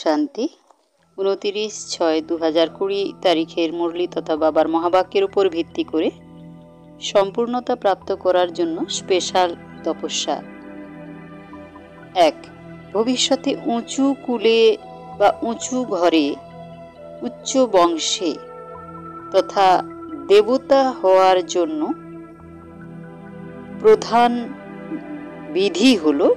শান্তি। 29/6/2020 তারিখের মুরলি তথা বাবার মহাবাক্যের উপর ভিত্তি করে সম্পূর্ণতা প্রাপ্ত করার জন্য স্পেশাল তপস্যা। 1. ভবিষ্যতে উঁচু কুলে বা উঁচু ঘরে, উচ্চ বংশে তথা দেবতা হওয়ার জন্য প্রধান বিধি হলো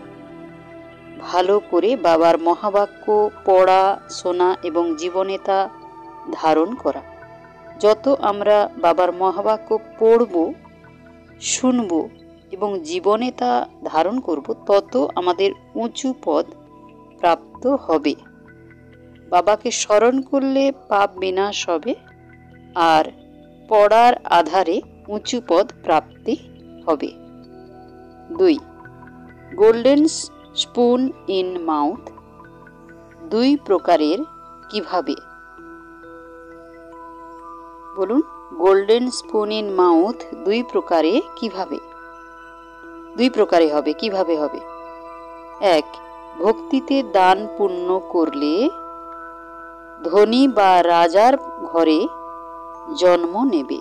ভালো করে বাবার মহাবাক্য পড়া, শোনা এবং জীবনে তা ধারণ করা। যত আমরা বাবার মহাবাক্য পড়ব, শুনব এবং জীবনে তা ধারণ করব, তত আমাদের উঁচু পদ প্রাপ্ত হবে। বাবাকে স্মরণ করলে পাপ বিনাশ হবে আর পড়ার আধারে উঁচু পদ প্রাপ্তি হবে। 2. গোল্ডেন স্পুন ইন মাউথ দুই প্রকারের কিভাবে? বলুন, গোল্ডেন স্পুন ইন মাউথ দুই প্রকারে কিভাবে? দুই প্রকারে হবে। কিভাবে হবে? 1. ভক্তিতে দান পুণ্য করলে ধনী বা রাজার ঘরে জন্ম নেবে।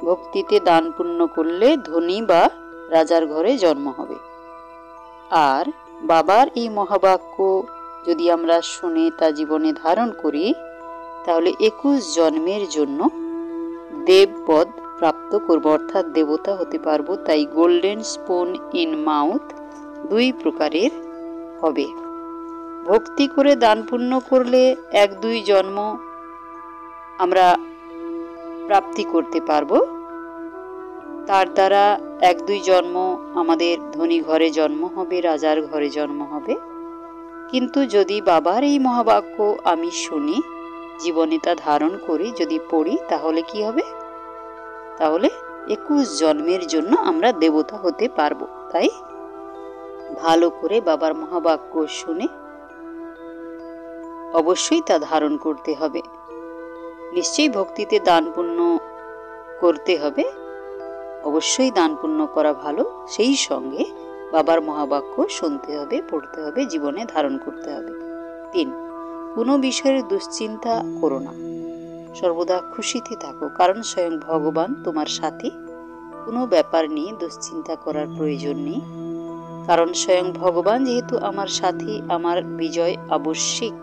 ভক্তিতে দান পুণ্য করলে ধনী বা রাজার ঘরে জন্ম হবে। আর বাবার এই মহাবাক্য যদি আমরা শুনে তা জীবনে ধারণ করি, তাহলে 21 জন্মের জন্য দেবপদ প্রাপ্ত করব, অর্থাৎ দেবতা হতে পারবো। তাই গোল্ডেন স্পুন ইন মাউথ দুই প্রকারের হবে। ভক্তি করে দান পুণ্য করলে 1-2 জন্ম আমরা প্রাপ্তি করতে পারবো। তার দ্বারা 1-2 জন্ম আমাদের ধনী ঘরে জন্ম হবে, রাজার ঘরে জন্ম হবে। কিন্তু যদি বাবার এই মহাবাক্য আমি শুনি, জীবনে তা ধারণ করি, যদি পড়ি, তাহলে কি হবে? তাহলে 21 জন্মের জন্য আমরা দেবতা হতে পারবো। তাই ভালো করে বাবার মহাবাক্য শুনে অবশ্যই তা ধারণ করতে হবে। নিশ্চয়ই ভক্তিতে দান পুণ্য করতে হবে, অবশ্যই দান পুণ্য করা ভালো। সেই সঙ্গে বাবার মহাবাক্য শুনতে হবে, পড়তে হবে, জীবনে ধারণ করতে হবে। 3. কোনো বিষয়ের দুশ্চিন্তা করো না, সর্বদা খুশিতে থাকো, কারণ স্বয়ং ভগবান তোমার সাথী। কোনো ব্যাপার নিয়ে দুশ্চিন্তা করার প্রয়োজন নেই, কারণ স্বয়ং ভগবান যেহেতু আমার সাথী, আমার বিজয় আবশ্যিক।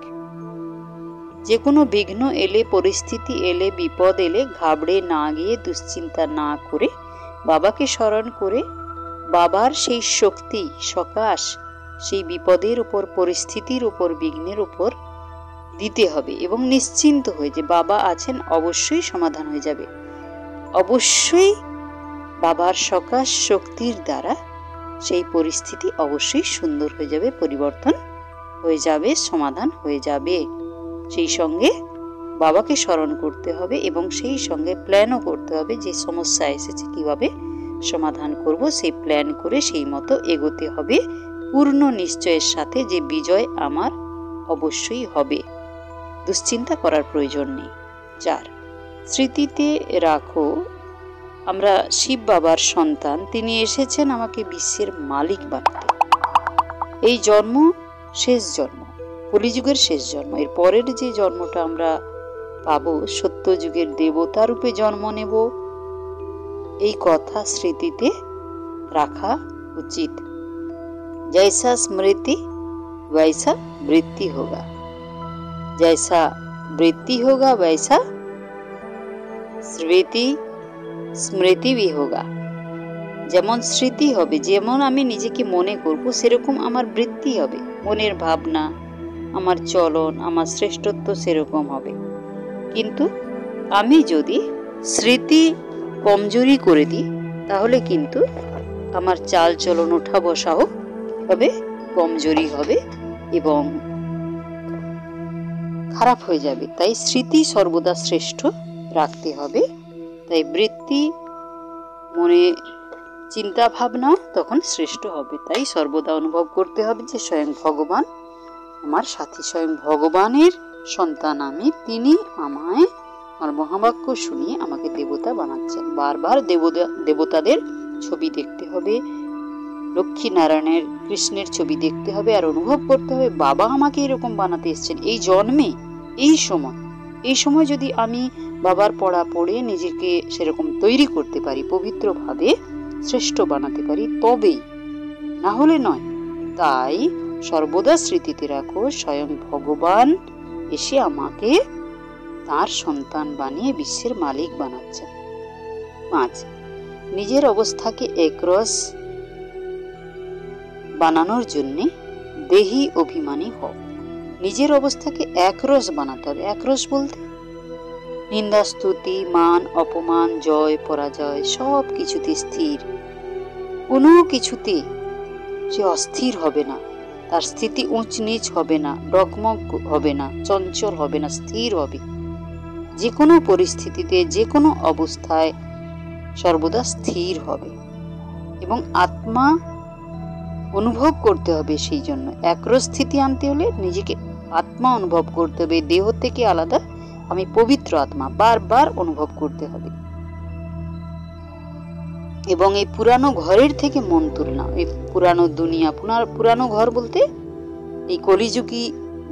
যে কোনো বিঘ্ন এলে, পরিস্থিতি এলে, বিপদ এলে ঘাবড়ে না গিয়ে, দুশ্চিন্তা না করে বাবাকে স্মরণ করে বাবার সেই শক্তি সকাশ সেই বিপদের উপর, পরিস্থিতির উপর, বিঘ্নের উপর দিতে হবে এবং নিশ্চিন্ত হয়ে যে বাবা আছেন, অবশ্যই সমাধান হয়ে যাবে। অবশ্যই বাবার সকাশ শক্তির দ্বারা সেই পরিস্থিতি অবশ্যই সুন্দর হয়ে যাবে, পরিবর্তন হয়ে যাবে, সমাধান হয়ে যাবে। সেই সঙ্গে বাবাকে স্মরণ করতে হবে এবং সেই সঙ্গে প্ল্যানও করতে হবে যে সমস্যা এসেছে কিভাবে সমাধান করব, সেই প্ল্যান করে সেই মতো এগোতে হবে, পূর্ণ নিশ্চয়ের সাথে যে বিজয় আমার অবশ্যই হবে। দুশ্চিন্তা করার প্রয়োজন নেই। 4. স্মৃতিতে রাখো, আমরা শিব বাবার সন্তান, তিনি এসেছেন আমাকে বিশ্বের মালিক বানাতে। এই জন্ম শেষ জন্ম, কলিযুগের শেষ জন্ম। এর পরের যে জন্মটা আমরা পাবো, সত্যযুগের দেবতা রূপে জন্ম নেব, এই কথা স্মৃতিতে রাখা উচিত। জৈসা স্মৃতি वैसा वृत्ति होगा, जैसा वृत्ति होगा वैसा স্মৃতি भी होगा। যেমন স্মৃতি হবে, যেমন আমি নিজেকে মনে করব, সেরকম আমার বৃত্তি হবে, মনের ভাবনা, আমার চলন, আমার শ্রেষ্ঠত্ব সেরকম হবে। কিন্তু আমি যদি স্মৃতি কমজোরি করে দিই, তাহলে কিন্তু আমার চাল চলন, ওঠা বসাও হবে কমজোরি হবে এবং খারাপ হয়ে যাবে। তাই স্মৃতি সর্বদা শ্রেষ্ঠ রাখতে হবে। তাই বৃত্তি, মনে চিন্তা ভাবনা তখন শ্রেষ্ঠ হবে। তাই সর্বদা অনুভব করতে হবে যে স্বয়ং ভগবান আমার সাথী, স্বয়ং ভগবানের সন্তান আমি, তিনি আমায় আমার মহাবাক্য শুনিয়ে আমাকে দেবতা বানাচ্ছেন। বারবার দেবতাদের ছবি দেখতে হবে, লক্ষ্মী নারায়ণের কৃষ্ণের ছবি দেখতে হবে আর অনুভব করতে হবে বাবা আমাকে এরকম বানাতে এসেছেন এই জন্মে, এই সময় যদি আমি বাবার পড়া পড়ে নিজেকে সেরকম তৈরি করতে পারি, পবিত্রভাবে শ্রেষ্ঠ বানাতে পারি, তবেই, না হলে নয়। তাই সর্বদা স্মৃতিতে রাখো স্বয়ং ভগবান এসে আমাকে তার সন্তান বানিয়ে বিশ্বের মালিক বানাচ্ছেন। 5. নিজের অবস্থাকে একরস বানানোর জন্য দেহি অভিমানী হও। নিজের অবস্থাকে একরস বানাতে হবে। একরস বলতে নিন্দা, স্তুতি, মান, অপমান, জয়, পরাজয় সব কিছুতে স্থির। কোনো কিছুতে সে অস্থির হবে না, তার স্থিতি উঁচ নিচ হবে না, ডগমগ হবে না, চঞ্চল হবে না, স্থির হবে। যে কোনো পরিস্থিতিতে, যে কোনো অবস্থায় সর্বদা স্থির হবে এবং আত্মা অনুভব করতে হবে। সেই জন্য একরস স্থিতি আনতে হলে নিজেকে আত্মা অনুভব করতে হবে। দেহ থেকে আলাদা আমি পবিত্র আত্মা বারবার অনুভব করতে হবে। এবং এই পুরানো ঘরের থেকে মন তুলনা, এই পুরানো দুনিয়া, পুরানো ঘর বলতে এই কলিযুগী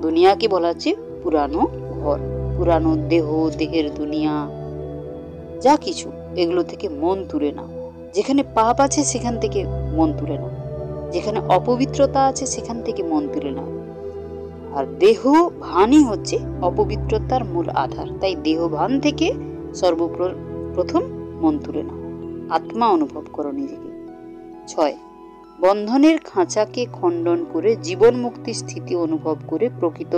দুনিয়াকে বলা হচ্ছে পুরানো ঘর। পুরানো দেহ, দেহের দুনিয়া, যা কিছু এগুলো থেকে মন তুলে নাও। যেখানে পাপ আছে সেখান থেকে মন তুলে নাও, যেখানে অপবিত্রতা আছে সেখান থেকে মন তুলে নাও। আর দেহ ভানই হচ্ছে অপবিত্রতার মূল আধার। তাই দেহ ভান থেকে সর্বপ্রথম মন তুলে নাও, আত্মা অনুভব করো নিজেকে। 6. বন্ধনের খাঁচাকে খণ্ডন করে জীবন মুক্তি স্থিতি অনুভব করে প্রকৃত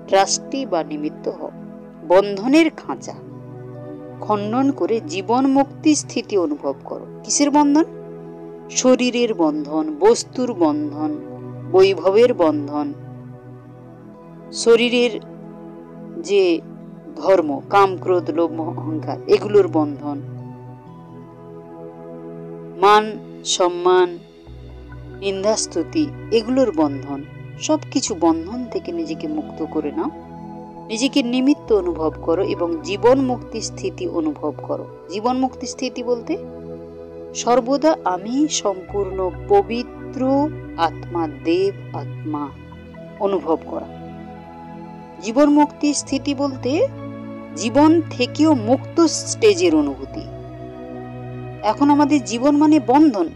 ট্রাস্টি বা নিমিত্ত হও। বন্ধনের খাঁচা খণ্ডন করে জীবন মুক্তি স্থিতি অনুভব করো। কিসের বন্ধন? শরীরের বন্ধন, বস্তুর বন্ধন, বৈভবের বন্ধন, শরীরের যে ধর্ম, কাম, ক্রোধ, লোভ, অহংকার, এগুলোর বন্ধন, মান, সম্মান, নিন্দা, স্তুতি, এগুলোর বন্ধন, সবকিছু বন্ধন থেকে নিজেকে মুক্ত করে নাও। নিজেকে নিমিত্ত অনুভব করো এবং জীবন মুক্তি স্থিতি অনুভব করো। জীবন মুক্তি স্থিতি বলতে সর্বদা আমি সম্পূর্ণ পবিত্র আত্মা, দেব আত্মা অনুভব করা। জীবন মুক্তি স্থিতি বলতে জীবন থেকেও মুক্ত স্টেজের অনুভূতি। এখন আমাদের জীবন মানে বন্ধন,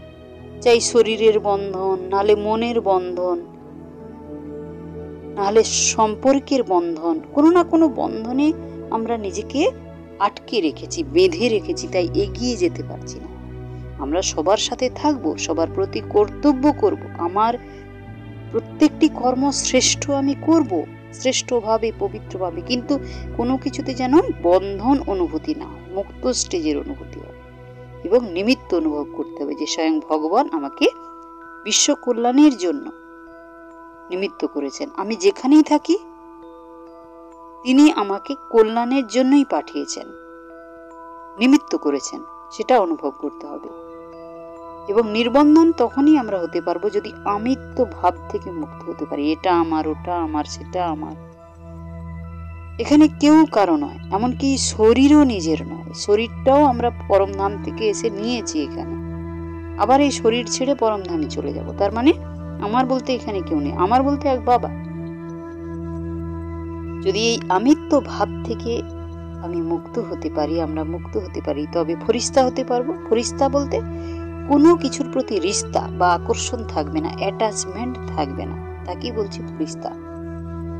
চাই শরীরের বন্ধন, নাহলে মনের বন্ধন, নাহলে সম্পর্কের বন্ধন। কোনো না কোনো বন্ধনে আমরা নিজেকে আটকে রেখেছি, বেঁধে রেখেছি, তাই এগিয়ে যেতে পারছি না। আমরা সবার সাথে থাকবো, সবার প্রতি কর্তব্য করব, আমার প্রত্যেকটি কর্ম শ্রেষ্ঠ আমি করব, শ্রেষ্ঠভাবে, পবিত্রভাবে, কিন্তু কোনো কিছুতে যেন বন্ধন অনুভূতি না, মুক্ত স্টেজের অনুভূতি হয়। এবং নিমিত্ত অনুভব করতে হবে যে স্বয়ং ভগবান আমাকে বিশ্ব কল্যাণের জন্য নিমিত্ত করেছেন। আমি যেখানেই থাকি তিনি আমাকে কল্যাণের জন্যই পাঠিয়েছেন, নিমিত্ত করেছেন, সেটা অনুভব করতে হবে। এবং নির্বন্ধন তখনই আমরা হতে পারবো যদি আমিত্ব ভাব থেকে মুক্ত হতে পারি। এটা আমার, ওটা আমার, সেটা আমার। এখানে কেউ কারো নয়, এমনকি শরীরও নিজের নয়। শরীরটাও আমরা পরমধাম থেকে এসে নিয়েছি এখানে, আবার এই শরীর ছেড়ে পরমধামে চলে যাব। তার মানে আমার বলতে এখানে কেউ নেই, আমার বলতে এক বাবা। যদি এই আমিত্ব ভাব থেকে আমি মুক্ত হতে পারি, আমরা মুক্ত হতে পারি, তবে ফরিস্তা হতে পারবো। ফরিস্তা বলতে কোনো কিছুর প্রতি রিস্তা বা আকর্ষণ থাকবে না, অ্যাটাচমেন্ট থাকবে না, তাকেই বলছি ফরিস্তা।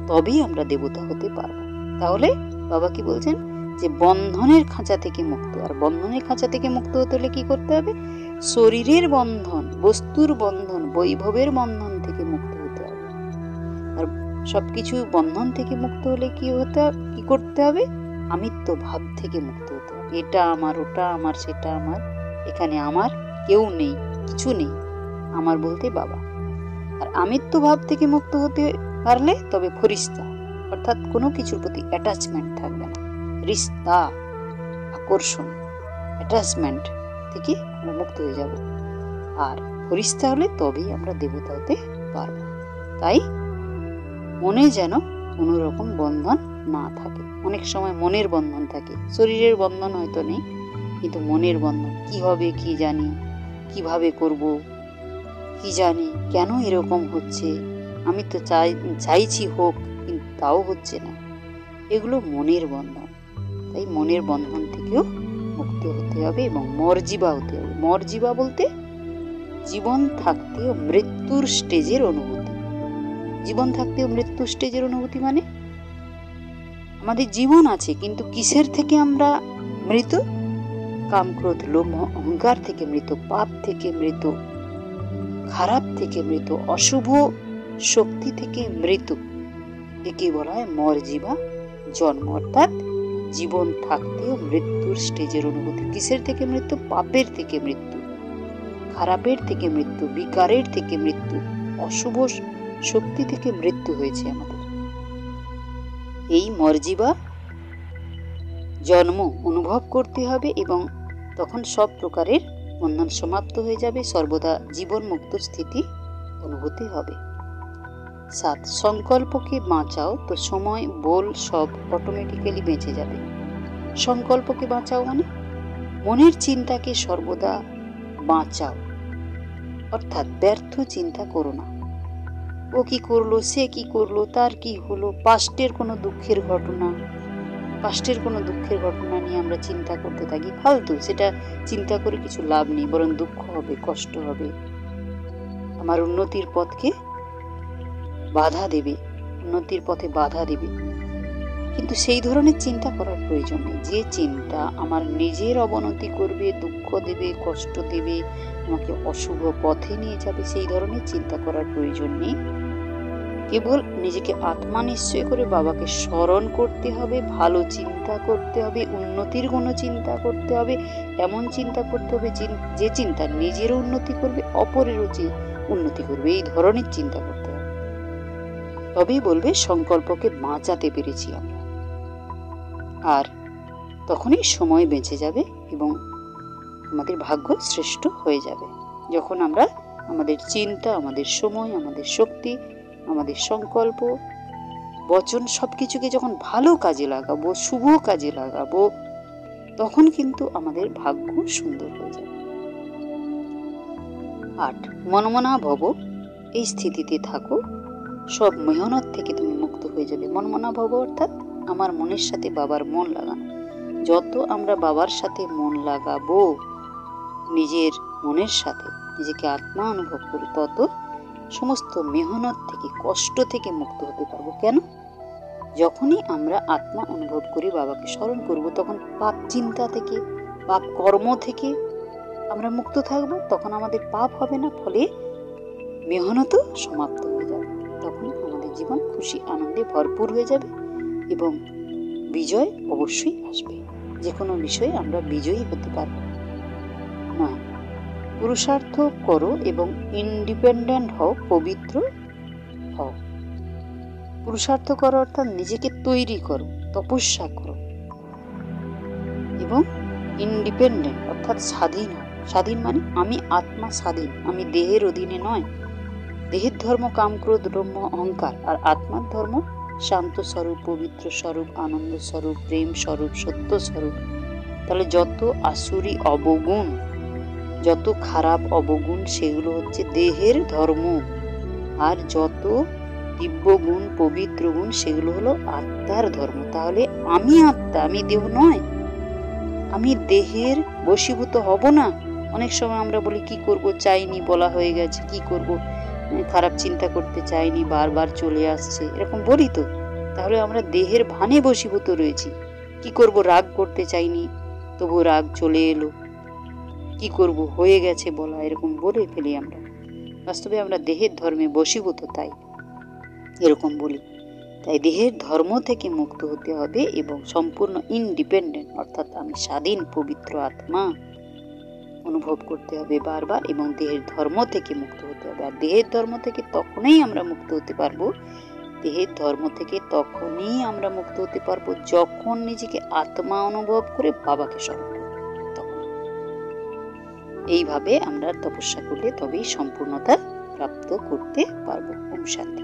তবেই আমরা দেবতা হতে পারবো। তাহলে বাবা কি বলছেন যে বন্ধনের খাঁচা থেকে মুক্ত। আর বন্ধনের খাঁচা থেকে মুক্ত হতে হলে কি করতে হবে? শরীরের বন্ধন, বস্তুর বন্ধন, বৈভবের বন্ধন থেকে মুক্ত হতে হবে। আর সবকিছু বন্ধন থেকে মুক্ত হলে কি করতে হবে? আমিত্ব ভাব থেকে মুক্ত হতে হবে। এটা আমার, ওটা আমার, সেটা আমার, এখানে আমার কেউ নেই, কিছু নেই, আমার বলতে বাবা। আর আমিত্ব ভাব থেকে মুক্ত হতে পারলে তবে ফরিস্তা, অর্থাৎ কোনো কিছুর প্রতি অ্যাটাচমেন্ট থাকবে না, রিস্তা, আকর্ষণ, অ্যাটাচমেন্ট থেকে আমরা মুক্ত হয়ে যাব। আর ফরিস্তা হলে তবেই আমরা দেবতা হতে পারব। তাই মনে যেন কোনো রকম বন্ধন না থাকে। অনেক সময় মনের বন্ধন থাকে, শরীরের বন্ধন হয়তো নেই, কিন্তু মনের বন্ধন, কি হবে কি জানি, কিভাবে করব, কি জানি কেন এরকম হচ্ছে, আমি তো চাইছি হোক, কিন্তু তাও হচ্ছে না। এগুলো মনের বন্ধন। তাই মনের বন্ধন থেকেও মুক্ত হতে হবে এবং মরজিবা হতে হবে। মরজিবা বলতে জীবন থাকতেও মৃত্যুর স্টেজের অনুভূতি। জীবন থাকতেও মৃত্যুর স্টেজের অনুভূতি মানে আমাদের জীবন আছে, কিন্তু কিসের থেকে আমরা মৃত? কাম, ক্রোধ, লোভ, অহংকার থেকে মৃত, পাপ থেকে মৃত, খারাপ থেকে মৃত, অশুভ শক্তি থেকে মৃত। একে বলা হয় মরজিবা জন্ম, অর্থাৎ জীবন থাকতেও মৃত্যুর স্টেজের অনুভূতি। কিসের থেকে মৃত্যু? পাপের থেকে মৃত্যু, খারাপের থেকে মৃত্যু, বিকারের থেকে মৃত্যু, অশুভ শক্তি থেকে মৃত্যু হয়েছে আমাদের। এই মরজিবা জন্ম অনুভব করতে হবে এবং তখন সব প্রকারের বন্ধন সমাপ্ত হয়ে যাবে, সর্বদা জীবন মুক্ত স্থিতি অনুভূতি হবে। 7. সংকল্পকে বাঁচাও তো সময়, বল সব অটোমেটিক্যালি বেঁচে যাবে। সংকল্পকে বাঁচাও মানে মনের চিন্তাকে সর্বদা বাঁচাও, অর্থাৎ ব্যর্থ চিন্তা করো না। ও কি করলো, সে কি করলো, তার কি হলো, পাস্টের কোনো দুঃখের ঘটনা নিয়ে আমরা চিন্তা করতে থাকি, ফালতু। সেটা চিন্তা করে কিছু লাভ নেই, বরং দুঃখ হবে, কষ্ট হবে, আমার উন্নতির পথকে বাধা দেবে, উন্নতির পথে বাধা দেবে। কিন্তু সেই ধরনের চিন্তা করার প্রয়োজন নেই। যে চিন্তা আমার নিজের অবনতি করবে, দুঃখ দেবে, কষ্ট দেবে, আমাকে অশুভ পথে নিয়ে যাবে, সেই ধরনের চিন্তা করার প্রয়োজন নেই। কেবল নিজেকে আত্মা নিশ্চয় করে বাবাকে স্মরণ করতে হবে, ভালো চিন্তা করতে হবে, উন্নতির কোনো চিন্তা করতে হবে, এমন চিন্তা করতে হবে যে চিন্তা নিজেরও উন্নতি করবে, অপরেরও যে উন্নতি করবে, এই ধরনের চিন্তা করতে হবে। তবেই বলবে সংকল্পকে বাঁচাতে পেরেছি আমরা। আর তখনই সময় বেঁচে যাবে এবং আমাদের ভাগ্য শ্রেষ্ঠ হয়ে যাবে, যখন আমরা আমাদের চিন্তা, আমাদের সময়, আমাদের শক্তি, আমাদের সংকল্প, বচন সবকিছুকে যখন ভালো কাজে লাগাবো, শুভ কাজে লাগাবো, তখন কিন্তু আমাদের ভাগ্য সুন্দর হয়ে যাবে। 8. মনমনা ভব, এই স্থিতিতে থাকো, সব মেহনত থেকে তুমি মুক্ত হয়ে যাবে। মনমনা ভব অর্থাৎ আমার মনের সাথে বাবার মন লাগানো। যত আমরা বাবার সাথে মন লাগাবো, নিজের মনের সাথে নিজেকে আত্মা অনুভব করি, তত সমস্ত মেহনত থেকে, কষ্ট থেকে মুক্ত হতে পারবো। কেন? যখনই আমরা আত্মা অনুভব করি, বাবাকে স্মরণ করব, তখন পাপ চিন্তা থেকে, পাপ কর্ম থেকে আমরা মুক্ত থাকবো। তখন আমাদের পাপ হবে না, ফলে মেহনতও সমাপ্ত হয়ে যাবে। তখন আমাদের জীবন খুশি আনন্দে ভরপুর হয়ে যাবে এবং বিজয় অবশ্যই আসবে। যে কোনো বিষয়ে আমরা বিজয়ী হতে পারব না। পুরুষার্থ করো এবং ইন্ডিপেন্ডেন্ট হও, পবিত্র হও। পুরুষার্থ করো অর্থাৎ নিজেকে তৈরি করো, তপস্যা করো এবং ইন্ডিপেন্ডেন্ট অর্থাৎ স্বাধীন হও। স্বাধীন মানে আমি আত্মা স্বাধীন, আমি দেহের অধীনে নয়। দেহের ধর্ম কাম, ক্রোধ, লোভ, অহংকার, আর আত্মার ধর্ম শান্ত স্বরূপ, পবিত্র স্বরূপ, আনন্দ স্বরূপ, প্রেম স্বরূপ, সত্য স্বরূপ। তাহলে যত আসুরি অবগুণ, যত খারাপ অবগুণ, সেগুলো হচ্ছে দেহের ধর্ম, আর যত দিব্য গুণ, পবিত্র গুণ, সেগুলো হলো আত্মার ধর্ম। তাহলে আমি আত্মা, আমি দেহ নয়, আমি দেহের বশীভূত হব না। অনেক সময় আমরা বলি কি করব, চাইনি, বলা হয়ে গেছে, কি করব, খারাপ চিন্তা করতে চাইনি, বারবার চলে আসছে, এরকম বলি তো। তাহলে আমরা দেহের ভানে বশীভূত রয়েছি। কি করব, রাগ করতে চাইনি, তবু রাগ চলে এলো, কি করব, হয়ে গেছে বলা, এরকম বলে ফেলি আমরা। বাস্তবে আমরা দেহের ধর্মে বশীভূত, তাই এরকম বলি। তাই দেহের ধর্ম থেকে মুক্ত হতে হবে এবং সম্পূর্ণ ইন্ডিপেন্ডেন্ট অর্থাৎ আমি স্বাধীন পবিত্র আত্মা অনুভব করতে হবে বারবার, এবং দেহের ধর্ম থেকে মুক্ত হতে হবে। আর দেহের ধর্ম থেকে তখনই আমরা মুক্ত হতে পারবো, দেহের ধর্ম থেকে তখনই আমরা মুক্ত হতে পারবো যখন নিজেকে আত্মা অনুভব করে বাবাকে স্মরণ করব। তখন এইভাবে আমরা তপস্যা করলে তবেই সম্পূর্ণতা প্রাপ্ত করতে পারবো। ওম শান্তি।